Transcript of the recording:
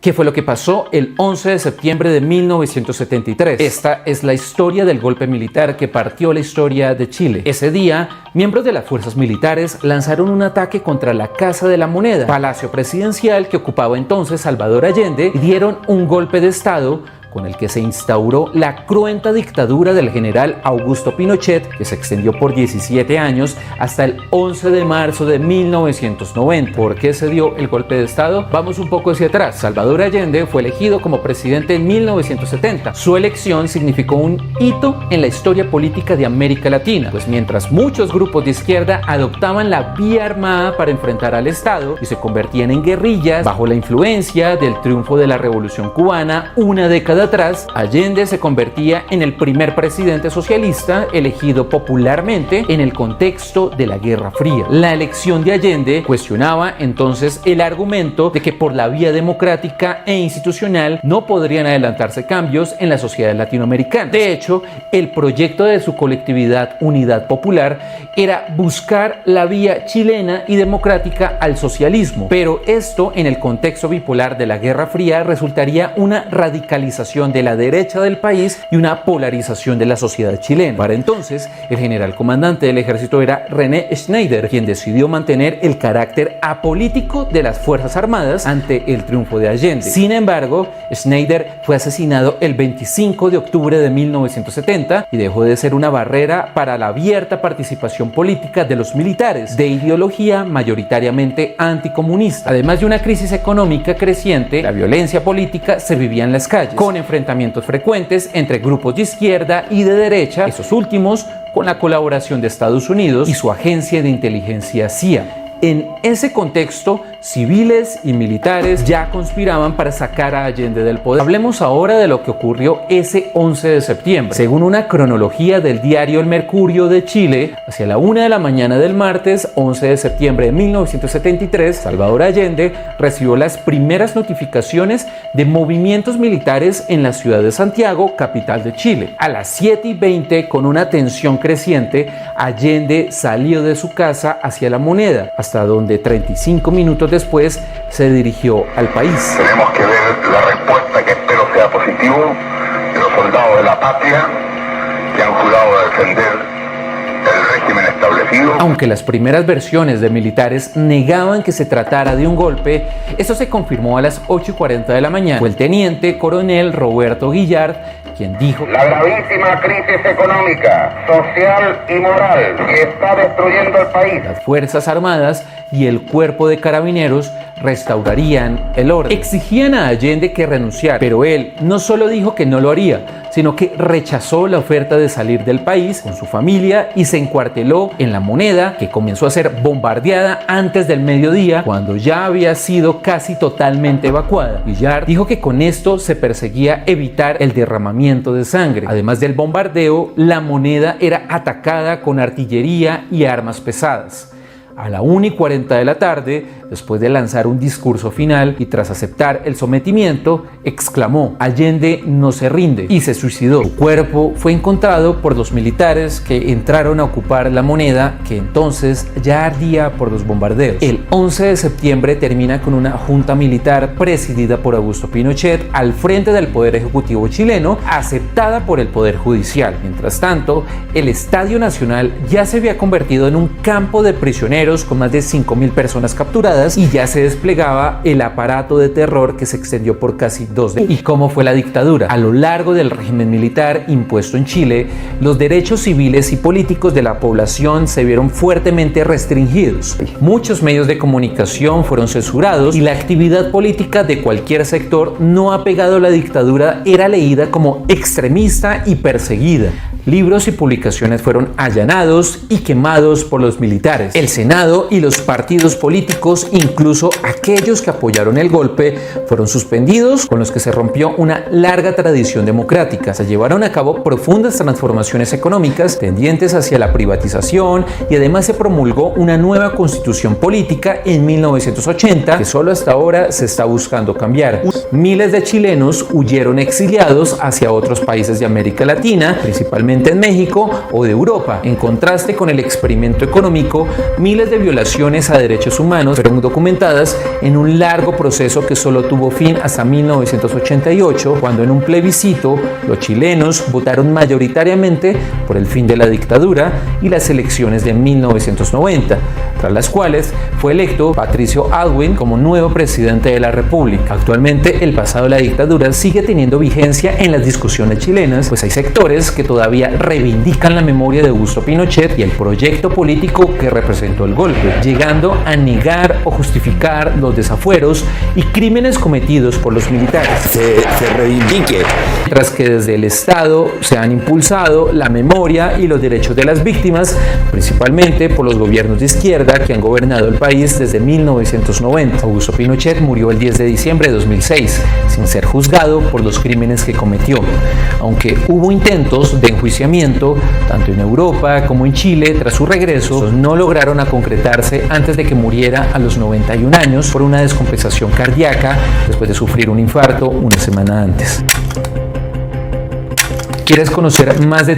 ¿Qué fue lo que pasó el 11 de septiembre de 1973? Esta es la historia del golpe militar que partió la historia de Chile. Ese día, miembros de las fuerzas militares lanzaron un ataque contra la Casa de la Moneda, palacio presidencial que ocupaba entonces Salvador Allende, y dieron un golpe de Estado con el que se instauró la cruenta dictadura del general Augusto Pinochet, que se extendió por 17 años hasta el 11 de marzo de 1990. ¿Por qué se dio el golpe de Estado? Vamos un poco hacia atrás. Salvador Allende fue elegido como presidente en 1970. Su elección significó un hito en la historia política de América Latina, pues mientras muchos grupos de izquierda adoptaban la vía armada para enfrentar al Estado y se convertían en guerrillas bajo la influencia del triunfo de la Revolución Cubana una década atrás, Allende se convertía en el primer presidente socialista elegido popularmente en el contexto de la Guerra Fría. La elección de Allende cuestionaba entonces el argumento de que por la vía democrática e institucional no podrían adelantarse cambios en la sociedad latinoamericana. De hecho, el proyecto de su colectividad Unidad Popular era buscar la vía chilena y democrática al socialismo, pero esto en el contexto bipolar de la Guerra Fría resultaría una radicalización de la derecha del país y una polarización de la sociedad chilena. Para entonces, el general comandante del ejército era René Schneider, quien decidió mantener el carácter apolítico de las Fuerzas Armadas ante el triunfo de Allende. Sin embargo, Schneider fue asesinado el 25 de octubre de 1970 y dejó de ser una barrera para la abierta participación política de los militares, de ideología mayoritariamente anticomunista. Además de una crisis económica creciente, la violencia política se vivía en las calles, con enfrentamientos frecuentes entre grupos de izquierda y de derecha, esos últimos con la colaboración de Estados Unidos y su agencia de inteligencia CIA. En ese contexto, civiles y militares ya conspiraban para sacar a Allende del poder. Hablemos ahora de lo que ocurrió ese 11 de septiembre. Según una cronología del diario El Mercurio de Chile, hacia la 1 de la mañana del martes 11 de septiembre de 1973, Salvador Allende recibió las primeras notificaciones de movimientos militares en la ciudad de Santiago, capital de Chile. A las 7:20, con una tensión creciente, Allende salió de su casa hacia La Moneda, hasta donde 35 minutos después se dirigió al país. Tenemos que ver la respuesta, que espero sea positivo, de los soldados de la patria que han jurado defender el régimen establecido. Aunque las primeras versiones de militares negaban que se tratara de un golpe, esto se confirmó a las 8:40 de la mañana. Fue el teniente coronel Roberto Guillard quien dijo: la gravísima crisis económica, social y moral que está destruyendo el país. Las Fuerzas Armadas y el Cuerpo de Carabineros restaurarían el orden. Exigían a Allende que renunciara, pero él no solo dijo que no lo haría, sino que rechazó la oferta de salir del país con su familia y se encuarteló en La Moneda, que comenzó a ser bombardeada antes del mediodía, cuando ya había sido casi totalmente evacuada. Guillard dijo que con esto se perseguía evitar el derramamiento de sangre. Además del bombardeo, La Moneda era atacada con artillería y armas pesadas. A la 1:40 de la tarde, después de lanzar un discurso final y tras aceptar el sometimiento, exclamó: Allende no se rinde, y se suicidó. Su cuerpo fue encontrado por los militares que entraron a ocupar La Moneda, que entonces ya ardía por los bombardeos. El 11 de septiembre termina con una junta militar presidida por Augusto Pinochet al frente del Poder Ejecutivo chileno, aceptada por el Poder Judicial. Mientras tanto, el Estadio Nacional ya se había convertido en un campo de prisioneros con más de 5.000 personas capturadas y ya se desplegaba el aparato de terror que se extendió por casi 2 décadas. ¿Y cómo fue la dictadura? A lo largo del régimen militar impuesto en Chile, los derechos civiles y políticos de la población se vieron fuertemente restringidos. Muchos medios de comunicación fueron censurados y la actividad política de cualquier sector no apegado a la dictadura era leída como extremista y perseguida. Libros y publicaciones fueron allanados y quemados por los militares. El Senado y los partidos políticos, incluso aquellos que apoyaron el golpe, fueron suspendidos, con los que se rompió una larga tradición democrática. Se llevaron a cabo profundas transformaciones económicas tendientes hacia la privatización y además se promulgó una nueva constitución política en 1980 que solo hasta ahora se está buscando cambiar. Miles de chilenos huyeron exiliados hacia otros países de América Latina, principalmente probablemente en México o de Europa. En contraste con el experimento económico, miles de violaciones a derechos humanos fueron documentadas en un largo proceso que solo tuvo fin hasta 1988, cuando en un plebiscito los chilenos votaron mayoritariamente por el fin de la dictadura y las elecciones de 1990, tras las cuales fue electo Patricio Aylwin como nuevo presidente de la República. Actualmente el pasado de la dictadura sigue teniendo vigencia en las discusiones chilenas, pues hay sectores que todavía reivindican la memoria de Augusto Pinochet y el proyecto político que representó el golpe, llegando a negar o justificar los desafueros y crímenes cometidos por los militares. Se reivindique. Mientras que desde el Estado se han impulsado la memoria y los derechos de las víctimas, principalmente por los gobiernos de izquierda que han gobernado el país desde 1990. Augusto Pinochet murió el 10 de diciembre de 2006, sin ser juzgado por los crímenes que cometió. Aunque hubo intentos de enjuiciamiento, tanto en Europa como en Chile, tras su regreso, no lograron concretarse antes de que muriera a los 91 años por una descompensación cardíaca después de sufrir un infarto una semana antes. ¿Quieres conocer más detalles